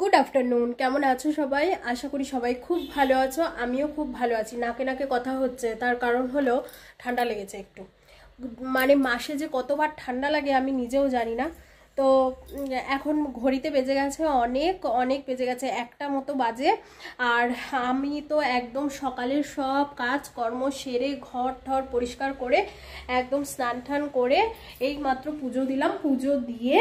Good afternoon, কেমন আছো সবাই? আশা করি সবাই খুব ভালো আছো। আমিও খুব ভালো আছি। নাকে নাকে কথা হচ্ছে, তার কারণ হলো ঠান্ডা লেগেছে একটু। মানে মাসে যে কতবার ঠান্ডা লাগে আমি নিজেও জানি না। তো এখন ঘড়িতে বেজে গেছে অনেক অনেক বেজে গেছে, 1টা মতো বাজে। আর আমি তো একদম সকালের সব কাজকর্ম সেরে ঘর ঠর পরিষ্কার করে একদম স্নান টান করে এই মাত্র পুজো দিলাম। পুজো দিয়ে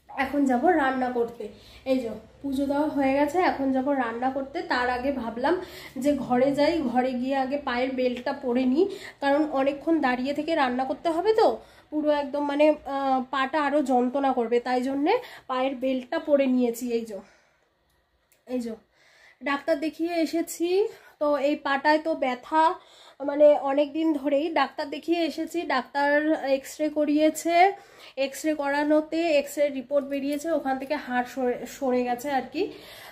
এখন যাব রান্না করতে। এই যে পুজো দেওয়া হয়ে গেছে, এখন যাব রান্না করতে। তার আগে ভাবলাম যে ঘরে যাই, ঘরে গিয়ে আগে পায়ের বেল্টটা পরে নিই, কারণ অনেকক্ষণ দাঁড়িয়ে থেকে রান্না করতে হবে তো পুরো একদম মানে পাটা আরও যন্ত্রণা করবে, তাই জন্যে পায়ের বেল্টটা পরে নিয়েছি। এই যে ডাক্তার দেখিয়ে এসেছি। তো এই পাটায় তো ব্যথা মানে অনেক দিন ধরেই ডাক্তার দেখিয়ে এসেছি। ডাক্তার এক্স-রে করিয়েছে, এক্স-রে করানোতে এক্স-রে রিপোর্ট বেরিয়েছে, ওখান থেকে হাড় সরে গেছে আর কি।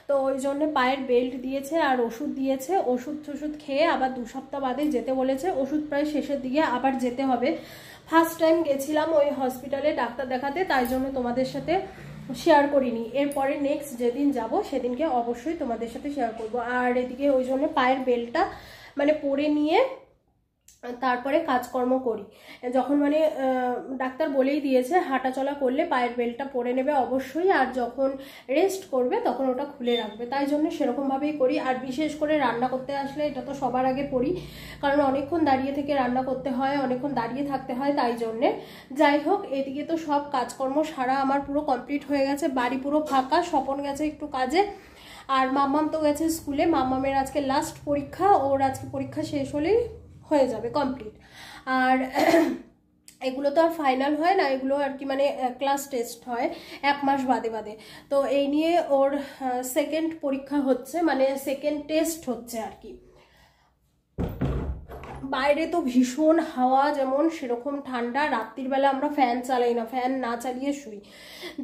তো ওই জন্য পায়ের বেল্ট দিয়েছে আর ওষুধ দিয়েছে। ওষুধ খেয়ে আবার 2 সপ্তাহ বাদে যেতে বলেছে। ওষুধ প্রায় শেষের দিকে আবার যেতে হবে। ফার্স্ট টাইম গেছিলাম ওই হসপিটালে ডাক্তার দেখাতে, তাই জন্য তোমাদের সাথে শেয়ার করিনি। এরপরে নেক্সট যেদিন যাব সেদিনকে অবশ্যই তোমাদের সাথে শেয়ার করব। আর এদিকে ওই জন্য পায়ের বেল্টটা মানে পরে নিয়ে তারপরে কাজকর্ম করি। যখন মানে ডাক্তার বলেই দিয়েছে হাঁটা চলা করলে পায়ের বেল্টটা পরে নেবে অবশ্যই, আর যখন রেস্ট করবে তখন ওটা খুলে রাখবে। তাই জন্য সেরকমভাবেই করি। আর বিশেষ করে রান্না করতে আসলে এটা তো সবার আগে পরি, কারণ অনেকক্ষণ দাঁড়িয়ে থেকে রান্না করতে হয়, অনেকক্ষণ দাঁড়িয়ে থাকতে হয়, তাই জন্যে। যাই হোক, এদিকে তো সব কাজকর্ম সারা আমার পুরো কমপ্লিট হয়ে গেছে। বাড়ি পুরো ফাঁকা, স্বপন গেছে একটু কাজে, আর মাম্মাম তো গেছে স্কুলে। মাম্মামের আজকে লাস্ট পরীক্ষা, ওর আজকে পরীক্ষা শেষ হলেই হয়ে যাবে কমপ্লিট। আর এগুলো তো আর ফাইনাল হয় না, এগুলো আর কি মানে ক্লাস টেস্ট হয় 1 মাস বাদে বাদে। তো এই নিয়ে ওর সেকেন্ড পরীক্ষা হচ্ছে, মানে সেকেন্ড টেস্ট হচ্ছে আর কি। বাইরে তো ভীষণ হাওয়া, যেমন সেরকম ঠান্ডা। রাত্রির বেলা আমরা ফ্যান চালাই না, ফ্যান না চালিয়ে শুই।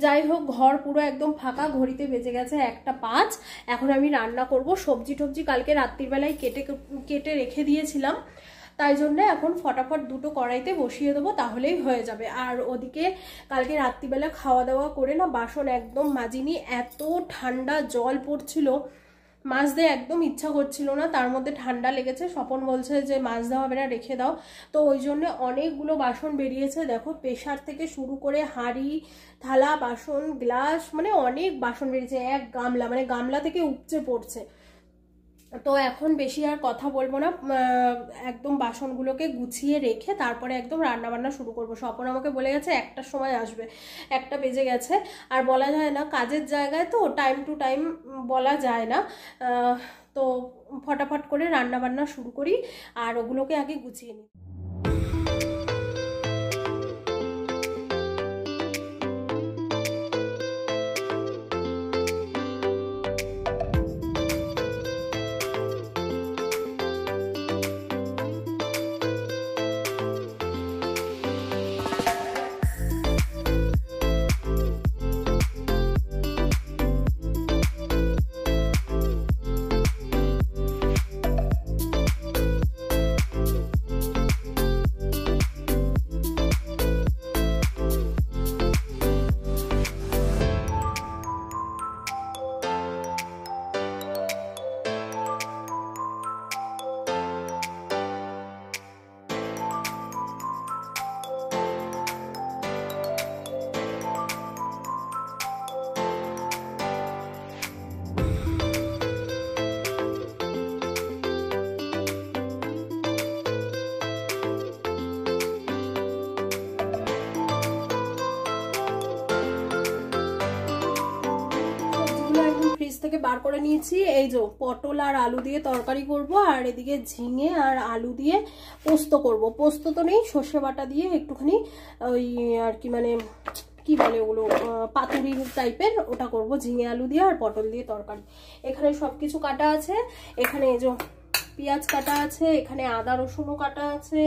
যাই হোক, ঘর পুরো একদম ফাঁকা। ঘড়িতে বেজে গেছে 1টা 5। এখন আমি রান্না করব। সবজি টবজি কালকে রাত্রির বেলায় কেটে রেখে দিয়েছিলাম, তাই জন্য এখন ফটাফট 2টো কড়াইতে বসিয়ে দেবো, তাহলেই হয়ে যাবে। আর ওদিকে কালকে রাত্রিবেলা খাওয়া দাওয়া করে না বাসন একদম মাজিনি। এত ঠান্ডা জল পড়ছিল, মাজতে একদম ইচ্ছা করছিল না। তার মধ্যে ঠান্ডা লেগেছে। স্বপন বলছে যে মাছ দেওয়া হবে না, রেখে দাও। তো ওই জন্য অনেকগুলো বাসন বেরিয়েছে। দেখো, প্রেশার থেকে শুরু করে হাঁড়ি থালা বাসন গ্লাস মানে অনেক বাসন বেরিয়েছে। 1 গামলা, মানে গামলা থেকে উপচে পড়ছে। তো এখন বেশি আর কথা বলবো না, একদম বাসনগুলোকে গুছিয়ে রেখে তারপরে একদম রান্না বান্না শুরু করবো। স্বপন আমাকে বলে গেছে 1টার সময় আসবে, 1টা বেজে গেছে। আর বলা যায় না, কাজের জায়গায় তো টাইম টু টাইম বলা যায় না। তো ফটাফট করে রান্না বান্না শুরু করি আর ওগুলোকে আগে গুছিয়ে নিই। ফ্রিজ থেকে বার করে নিয়েছি। এই যে পটল আর আলু দিয়ে তরকারি করব, আর এদিকে ঝিঙে আর আলু দিয়ে পোস্ত করব। পোস্ত তো নেই, সর্ষে বাটা দিয়ে একটুখানি ওই আর কি মানে কি বলে ওগুলো, পাতুরি টাইপের, ওটা করব ঝিঙে আলু দিয়ে আর পটল দিয়ে তরকারি। এখানে সব কিছু কাটা আছে। এখানে এই যে পেঁয়াজ কাটা আছে, এখানে আদা রসুনও কাটা আছে,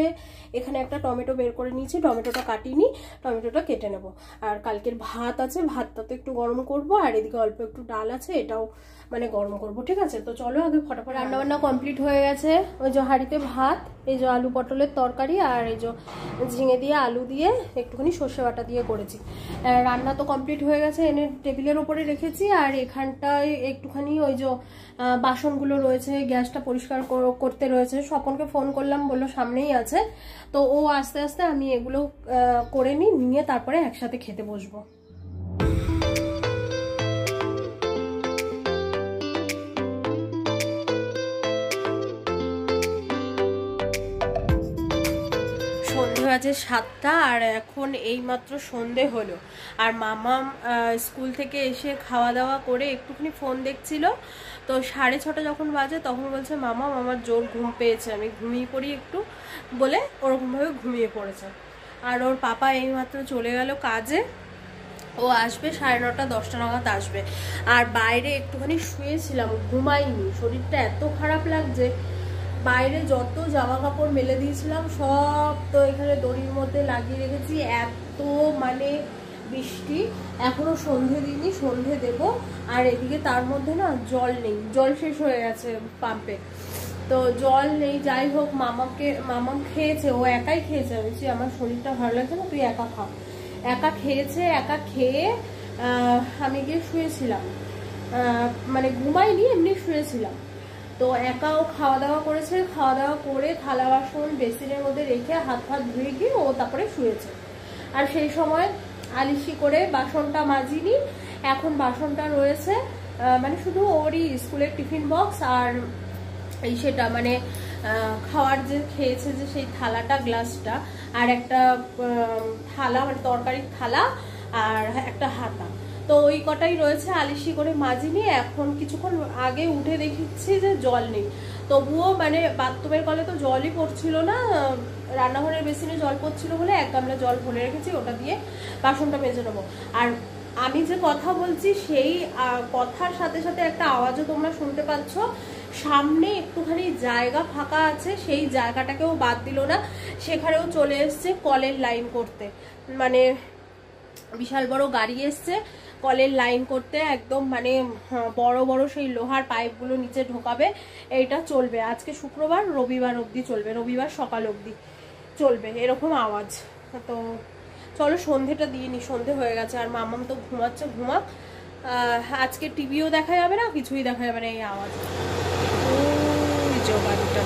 এখানে একটা টমেটো বের করে নিয়েছি, টমেটোটা কাটিনি, টমেটোটা কেটে নেব। আর কালকের ভাত আছে, ভাতটা তো একটু গরম করব, আর এদিকে অল্প একটু ডাল আছে, এটাও মানে গরম করব, ঠিক আছে? তো চলো আগে ফটাফট রান্না বান্না কমপ্লিট হয়ে গেছে। ওই যে হাঁড়িতে ভাত, এই যে আলু পটলের তরকারি, আর এই যে ঝিঙে দিয়ে আলু দিয়ে একটুখানি সর্ষে বাটা দিয়ে করেছি। রান্না তো কমপ্লিট হয়ে গেছে, এনে টেবিলের ওপরে রেখেছি। আর এখানটায় একটুখানি ওই যে বাসনগুলো রয়েছে, গ্যাসটা পরিষ্কার করতে রয়েছে। স্বপনকে ফোন করলাম, বললো সামনেই আছে, তো ও আস্তে আস্তে আমি এগুলো করে নিয়ে তারপরে একসাথে খেতে বসবো। সন্ধে বাজে 7টা, আর এখন এইমাত্র সন্ধে হলো। আর মামাম স্কুল থেকে এসে খাওয়া দাওয়া করে একটুখানি ফোন দেখছিল। তো 6:30 যখন বাজে তখন বলছে মামাম আমার জোর ঘুম পেয়েছে, আমি ঘুমিয়ে পড়ি একটু, বলে ওরকমভাবে ঘুমিয়ে পড়েছে। আর ওর পাপা এইমাত্র চলে গেল কাজে, ও আসবে 9:30 10টা নাগাদ আসবে। আর বাইরে একটুখানি শুয়েছিলাম, ঘুমাইনি, শরীরটা এত খারাপ লাগছে। বাইরে যত জামা কাপড় মেলে দিয়েছিলাম সব তো এখানে দড়ির মধ্যে লাগিয়ে রেখেছি। এত মানে বৃষ্টি, এখনো সন্ধে দিইনি, সন্ধে দেব। আর এদিকে তার মধ্যে না জল নেই, জল শেষ হয়ে গেছে পাম্পে, তো জল নেই। যাই হোক, মামাম খেয়েছে, ও একাই খেয়েছে। আমি বলছি আমার শরীরটা ভালো লাগছে না, তুই একা খা। একা খেয়েছে, একা খেয়ে আমি গিয়ে শুয়েছিলাম, মানে ঘুমাইনি, এমনি শুয়েছিলাম। তো একাও খাওয়া দাওয়া করেছে, খাওয়া দাওয়া করে থালা বাসন বেসিনের মধ্যে রেখে হাত ধুয়ে গিয়ে ও তারপরে শুয়েছে। আর সেই সময় আলিশি করে বাসনটা মাজিনি, এখন বাসনটা রয়েছে, মানে শুধু ওরই স্কুলের টিফিন বক্স আর এই সেটা মানে খাওয়ার যে খেয়েছে যে সেই থালাটা, গ্লাসটা, আর একটা থালা মানে তরকারির থালা, আর একটা হাতা, তো ওই কটাই রয়েছে। আলিশি করে মাজিনি, এখন কিছুক্ষণ আগে উঠে দেখেছি যে জল নেই। তবুও মানে বাথরুমের কলে তো জলই পড়ছিল না, রান্নাঘরের বেসিনে জল পড়ছিল বলে 1 গামলা জল ভরে রেখেছি, ওটা দিয়ে বাসনটা মেজে নেবো। আর আমি যে কথা বলছি সেই কথার সাথে সাথে একটা আওয়াজও তোমরা শুনতে পাচ্ছ। সামনে একটুখানি জায়গা ফাঁকা আছে, সেই জায়গাটাকেও বাদ দিল না, সেখানেও চলে এসছে কলের লাইন করতে। মানে বিশাল বড় গাড়ি এসছে কলের লাইন করতে, একদম মানে বড় বড় সেই লোহার পাইপগুলো নিচে ঢোকাবে। এইটা চলবে আজকে শুক্রবার, রবিবার অবধি চলবে, রবিবার সকাল অবধি চলবে, এরকম আওয়াজ। তো চলো সন্ধেটা দিয়ে নি, সন্ধে হয়ে গেছে। আর মামাম তো ঘুমাচ্ছে, ঘুমাক। আজকে টিভিও দেখা যাবে না, কিছুই দেখা যাবে না এই আওয়াজ। ওই যে গাড়িটা,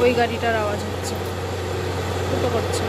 ওই গাড়িটার আওয়াজ হচ্ছে, দুটো করছে।